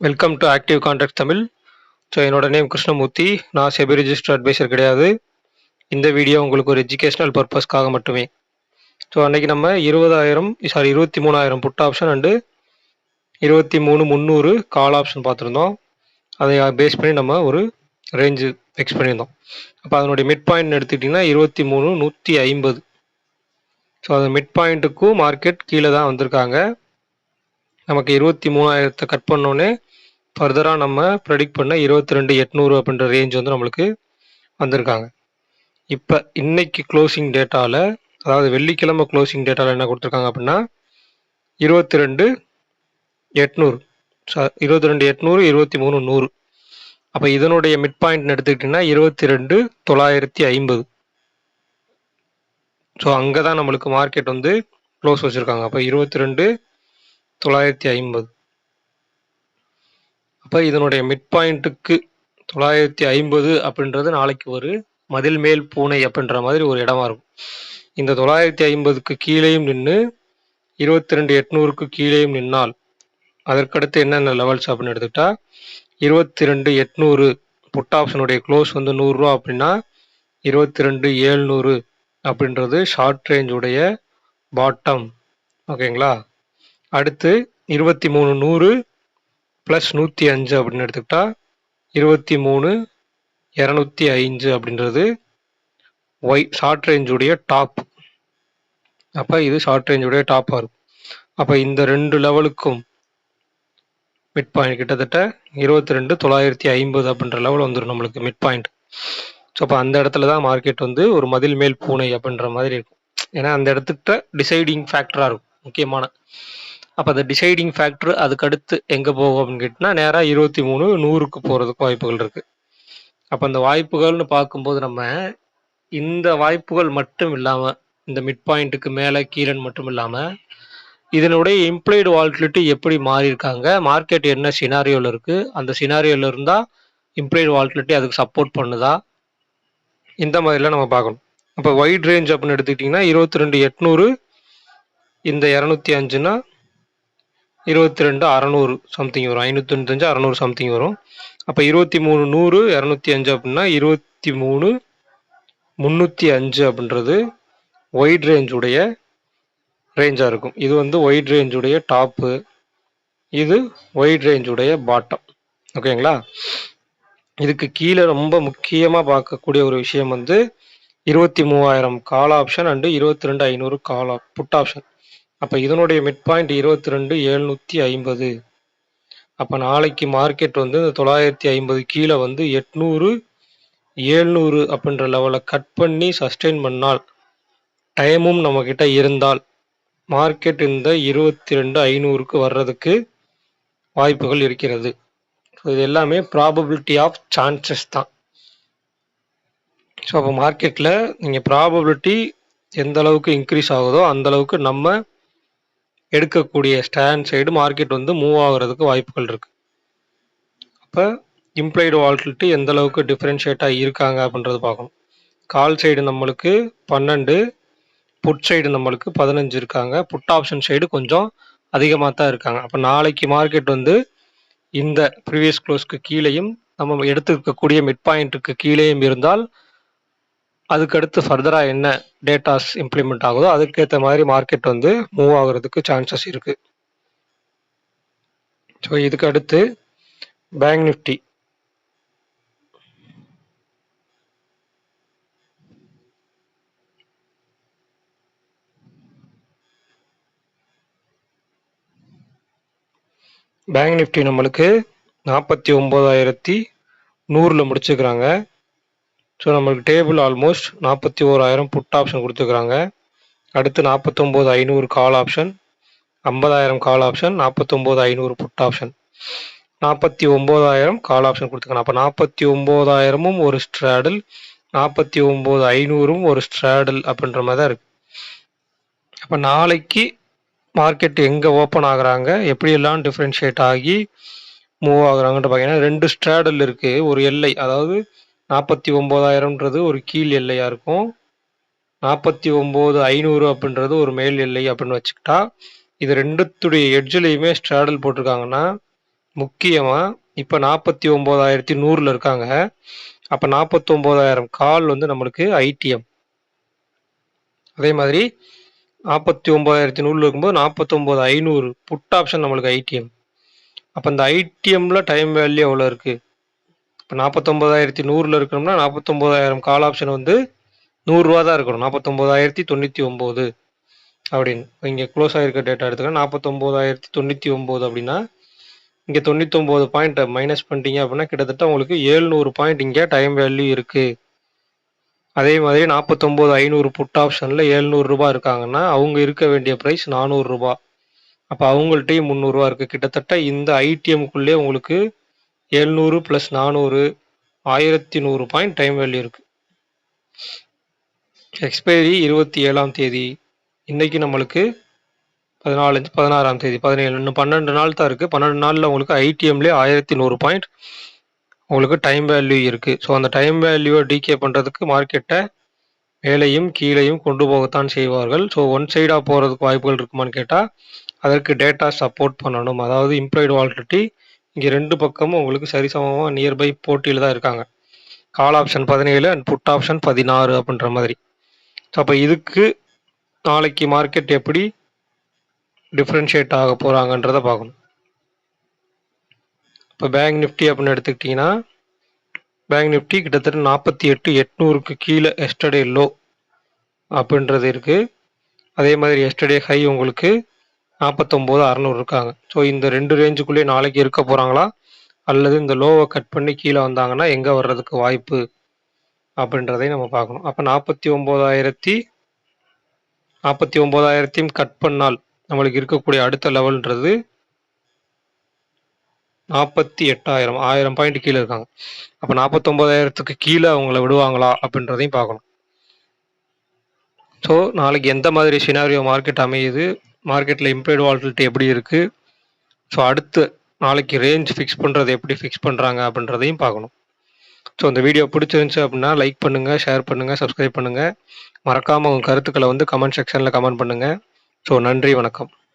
Welcome to active contract Tamil. So என்னோட name Krishnamurthy. நான் SEBI register advisor கிடையாது. இந்த வீடியோ உங்களுக்கு ஒரு எஜுகேஷனல் பர்பஸ்க்காக மட்டுமே. ஸோ அன்னைக்கு நம்ம 23,000 put option and 23,300 call option பார்த்துருந்தோம். அதை பேஸ் பண்ணி நம்ம ஒரு ரேஞ்சு ஃபிக்ஸ் பண்ணியிருந்தோம். அப்போ அதனுடைய மிட் பாயிண்ட் எடுத்துக்கிட்டிங்கன்னா 23,150. ஸோ அந்த மிட் பாயிண்ட்டுக்கும் மார்க்கெட் கீழே தான் வந்திருக்காங்க. நமக்கு 23,000 கட் பண்ணோன்னே ஃபர்தராக நம்ம ப்ரெடிக்ட் பண்ண 22,800 அப்படின்ற ரேஞ்ச் வந்து நம்மளுக்கு வந்திருக்காங்க. இப்போ இன்னைக்கு க்ளோசிங் டேட்டாவில், அதாவது வெள்ளிக்கிழமை க்ளோசிங் டேட்டாவில் என்ன கொடுத்துருக்காங்க அப்படின்னா 22,800, 22,800, 23,100. அப்போ இதனுடைய மிட் பாயிண்ட் எடுத்துக்கிட்டிங்கன்னா 22,950. ஸோ அங்கே தான் நம்மளுக்கு மார்க்கெட் வந்து க்ளோஸ் வச்சுருக்காங்க. அப்போ 22,950. அப்போ இதனுடைய மிட் பாயிண்ட்டுக்கு 950 அப்படின்றது நாளைக்கு ஒரு மதில் மேல் பூனை அப்படின்ற மாதிரி ஒரு இடமா இருக்கும். இந்த 950க்கு கீழேயும் நின்று 22,800க்கு கீழேயும் நின்னால் அதற்கடுத்து என்னென்ன லெவல்ஸ் அப்படின்னு எடுத்துக்கிட்டா 22,800 புட் ஆப்ஷனுடைய க்ளோஸ் வந்து 100 ரூபா அப்படின்னா 22,700 அப்படின்றது ஷார்ட் ரேஞ்சுடைய பாட்டம். ஓகேங்களா? அடுத்து 23,100 ப்ளஸ் 105 அப்படின்னு எடுத்துக்கிட்டா 23,205 அப்படின்றது ஷார்ட் ரேஞ்சுடைய டாப். அப்போ இது ஷார்ட் ரேஞ்சுடைய டாப்பாக இருக்கும். அப்போ இந்த ரெண்டு லெவலுக்கும் மிட் பாயிண்ட் கிட்டத்தட்ட 22,950 அப்படின்ற லெவல் வந்துடும் நம்மளுக்கு மிட் பாயிண்ட். ஸோ அப்போ அந்த இடத்துல தான் மார்க்கெட் வந்து ஒரு மதில் மேல் பூனை அப்படின்ற மாதிரி இருக்கும். ஏன்னா அந்த இடத்துக்கிட்ட டிசைடிங் ஃபேக்டராக இருக்கும் முக்கியமான. அப்போ அந்த டிசைடிங் ஃபேக்டர் அதுக்கடுத்து எங்கே போகும் அப்படின்னு கேட்டிங்கன்னா நேராக 23,100க்கு போகிறதுக்கு வாய்ப்புகள் இருக்குது. அப்போ அந்த வாய்ப்புகள்னு பார்க்கும்போது நம்ம இந்த வாய்ப்புகள் மட்டும் இல்லாமல், இந்த மிட் பாயிண்ட்டுக்கு மேலே கீழேன்னு மட்டும் இல்லாமல் இதனுடைய இம்ப்ளைடு வால்டிலிட்டி எப்படி மாறியிருக்காங்க, மார்க்கெட் என்ன சினாரியோவில் இருக்குது, அந்த சினாரியோவில் இருந்தால் இம்ப்ளைடு வால்டிலிட்டி அதுக்கு சப்போர்ட் பண்ணுதா, இந்த மாதிரிலாம் நம்ம பார்க்கணும். அப்போ வைட் ரேஞ்ச் அப்படின்னு எடுத்துக்கிட்டிங்கன்னா 22,800, இந்த 205னா 22,600 சம்திங் வரும், 595, 600 சம்திங் வரும். அப்போ 23,100, 205 அப்படின்னா 23,305 அப்படின்றது ஒயிட் ரேஞ்சுடைய ரேஞ்சாக இருக்கும். இது வந்து ஒயிட் ரேஞ்சுடைய டாப்பு, இது ஒயிட் ரேஞ்சுடைய பாட்டம். ஓகேங்களா? இதுக்கு கீழே ரொம்ப முக்கியமாக பார்க்கக்கூடிய ஒரு விஷயம் வந்து 23,000 call option and 22,500 put option. அப்போ இதனுடைய மிட் பாயிண்ட் 22,750. அப்போ நாளைக்கு மார்க்கெட் வந்து இந்த 950 கீழே வந்து 800, 700 அப்படின்ற லெவலை கட் பண்ணி சஸ்டெயின் பண்ணால், டைமும் நம்மக்கிட்ட இருந்தால் மார்க்கெட் இந்த 22,500க்கு வர்றதுக்கு வாய்ப்புகள் இருக்கிறது. ஸோ இது எல்லாமே ப்ராபபிலிட்டி ஆஃப் சான்சஸ் தான். ஸோ அப்போ மார்க்கெட்டில் நீங்கள் ப்ராபபிலிட்டி எந்த அளவுக்கு இன்க்ரீஸ் ஆகுதோ அந்த அளவுக்கு நம்ம எடுக்கக்கூடிய ஸ்டாண்ட் சைடு மார்க்கெட் வந்து மூவ் ஆகுறதுக்கு வாய்ப்புகள் இருக்குது. அப்போ இம்ப்ளைடு வால்டிலிட்டி எந்த அளவுக்கு டிஃப்ரென்ஷியேட்டாக இருக்காங்க அப்படின்றது பார்க்கணும். கால் சைடு நம்மளுக்கு 12, புட் சைடு நம்மளுக்கு 15 இருக்காங்க. புட் ஆப்ஷன் சைடு கொஞ்சம் அதிகமாக தான் இருக்காங்க. அப்போ நாளைக்கு மார்க்கெட் வந்து இந்த ப்ரீவியஸ் க்ளோஸ்க்கு கீழேயும் நம்ம எடுத்துக்கக்கூடிய மிட் பாயிண்ட்டுக்கு கீழேயும் இருந்தால் அதுக்கடுத்து ஃபர்தராக என்ன டேட்டாஸ் இம்ப்ளிமெண்ட் ஆகுதோ அதுக்கேற்ற மாதிரி மார்க்கெட் வந்து மூவ் ஆகுறதுக்கு சான்சஸ் இருக்குது. ஸோ இதுக்கு அடுத்து பேங்க் நிஃப்டி. பேங்க் நிஃப்டி நம்மளுக்கு 49,100 முடிச்சுக்கிறாங்க. ஸோ நம்மளுக்கு டேபிள் ஆல்மோஸ்ட் 41,000 புட் ஆப்ஷன் கொடுத்துருக்குறாங்க. அடுத்து 49,500 call option, 50,000 call option, 49,500 put option, 49,000 call option கொடுத்துருக்காங்க. அப்போ 49,000ம் ஒரு ஸ்ட்ராடில், 49,500ம் ஒரு ஸ்ட்ராடில் அப்படின்ற மாதிரி தான் இருக்குது. அப்போ நாளைக்கு மார்க்கெட் எங்கே ஓப்பன் ஆகுறாங்க, எப்படியெல்லாம் டிஃப்ரென்ஷியேட் ஆகி மூவ் ஆகுறாங்கன்ட்டு பார்த்தீங்கன்னா 2 ஸ்ட்ராடில் இருக்குது. ஒரு எல்லை, அதாவது 49,000ன்றது ஒரு கீழ் எல்லையாக இருக்கும், 49,500 அப்படின்றது ஒரு மேல் எல்லை அப்படின்னு வச்சுக்கிட்டா, இது ரெண்டுத்துடைய எட்ஜ்லையுமே ஸ்ட்ராடல் போட்டிருக்காங்கன்னா முக்கியமா இப்ப 49,100ல இருக்காங்க. அப்ப 49,000 கால் வந்து நம்மளுக்கு ஐடிஎம். அதே மாதிரி 49,100ல இருக்கும்போது 49,500 புட் ஆப்ஷன் நம்மளுக்கு ஐடிஎம். அப்ப இந்த ஐடிஎம்ல டைம் வேல்யூ எவ்வளோ இருக்கு? இப்போ 49,100ல இருக்கணும்னா 49,000 கால் ஆப்ஷன் வந்து ரூ. 100 தான் இருக்கணும். 49,099 அப்படின்னு. இங்கே க்ளோஸ் ஆகிருக்க டேட்டா எடுத்துக்கலாம். 49,099 அப்படின்னா இங்கே 99 பாயிண்ட் மைனஸ் பண்ணிட்டீங்க அப்படின்னா கிட்டத்தட்ட உங்களுக்கு 700 பாயிண்ட் இங்கே டைம் வேல்யூ இருக்கு. அதே மாதிரி 49,500 புட் ஆப்ஷனில் ரூ. 700 இருக்காங்கன்னா அவங்க இருக்க வேண்டிய ப்ரைஸ் ரூ. 400. அப்போ அவங்கள்ட்டையும் ரூ. 300 இருக்குது. கிட்டத்தட்ட இந்த ஐடிஎம்குள்ளே உங்களுக்கு 700 + 400 1100 பாயிண்ட் டைம் வேல்யூ இருக்குது. எக்ஸ்பைரி 27ஆம் தேதி. இன்னைக்கு நம்மளுக்கு 16ஆம் தேதி 17 இன்னும் 12 நாள் தான் இருக்குது. 12 நாளில் உங்களுக்கு ஐடிஎம்லேயே 1100 பாயிண்ட் உங்களுக்கு டைம் வேல்யூ இருக்குது. ஸோ அந்த டைம் வேல்யூவை டிகே பண்ணுறதுக்கு மார்க்கெட்டை மேலேயும் கீழேயும் கொண்டு போகத்தான் செய்வார்கள். ஸோ ஒன் சைடாக போகிறதுக்கு வாய்ப்புகள் இருக்குமான்னு கேட்டால் அதற்கு டேட்டா சப்போர்ட் பண்ணணும். அதாவது இம்ப்ளாய்டு வாலிடிட்டி இங்கே ரெண்டு பக்கமும் உங்களுக்கு சரிசமமாக நியர்பை போட்டியில் தான் இருக்காங்க. Call option 17 and put option 16 அப்படின்ற மாதிரி. ஸோ அப்போ இதுக்கு நாளைக்கு மார்க்கெட் எப்படி டிஃப்ரென்ஷியேட் ஆக போகிறாங்கன்றதை பார்க்கணும். இப்போ பேங்க் நிஃப்டி அப்படின்னு எடுத்துக்கிட்டிங்கன்னா பேங்க் நிஃப்டி கிட்டத்தட்ட 48,800க்கு கீழே எஸ்டர்டே லோ அப்படின்றது இருக்குது. அதே மாதிரி எஸ்டர்டே ஹை உங்களுக்கு 49,600 இருக்காங்க. ஸோ இந்த ரெண்டு ரேஞ்சுக்குள்ளேயே நாளைக்கு இருக்க போகிறாங்களா அல்லது இந்த லோவை கட் பண்ணி கீழே வந்தாங்கன்னா எங்கே வர்றதுக்கு வாய்ப்பு அப்படின்றதையும் நம்ம பார்க்கணும். அப்போ 49,000 கட் பண்ணால் நம்மளுக்கு இருக்கக்கூடிய அடுத்த லெவல்ன்றது 48,000 1000 பாயிண்ட் கீழே இருக்காங்க. அப்போ 49,000க்கு கீழே அவங்கள விடுவாங்களா அப்படின்றதையும் பார்க்கணும். ஸோ நாளைக்கு எந்த மாதிரி சினாரியோ மார்க்கெட் அமையுது, மார்க்கெட்டில் இம்ப்ளாய்டு வாலிடிட்டி எப்படி இருக்குது, ஸோ அடுத்து நாளைக்கு ரேஞ்ச் ஃபிக்ஸ் பண்ணுறது எப்படி ஃபிக்ஸ் பண்ணுறாங்க அப்படின்றதையும் பார்க்கணும். ஸோ இந்த வீடியோ பிடிச்சிருந்துச்சு அப்படின்னா லைக் பண்ணுங்கள், ஷேர் பண்ணுங்கள், சப்ஸ்கிரைப் பண்ணுங்கள். மறக்காமல் உங்கள் கருத்துக்களை வந்து கமெண்ட் செக்ஷனில் கமெண்ட் பண்ணுங்கள். ஸோ நன்றி, வணக்கம்.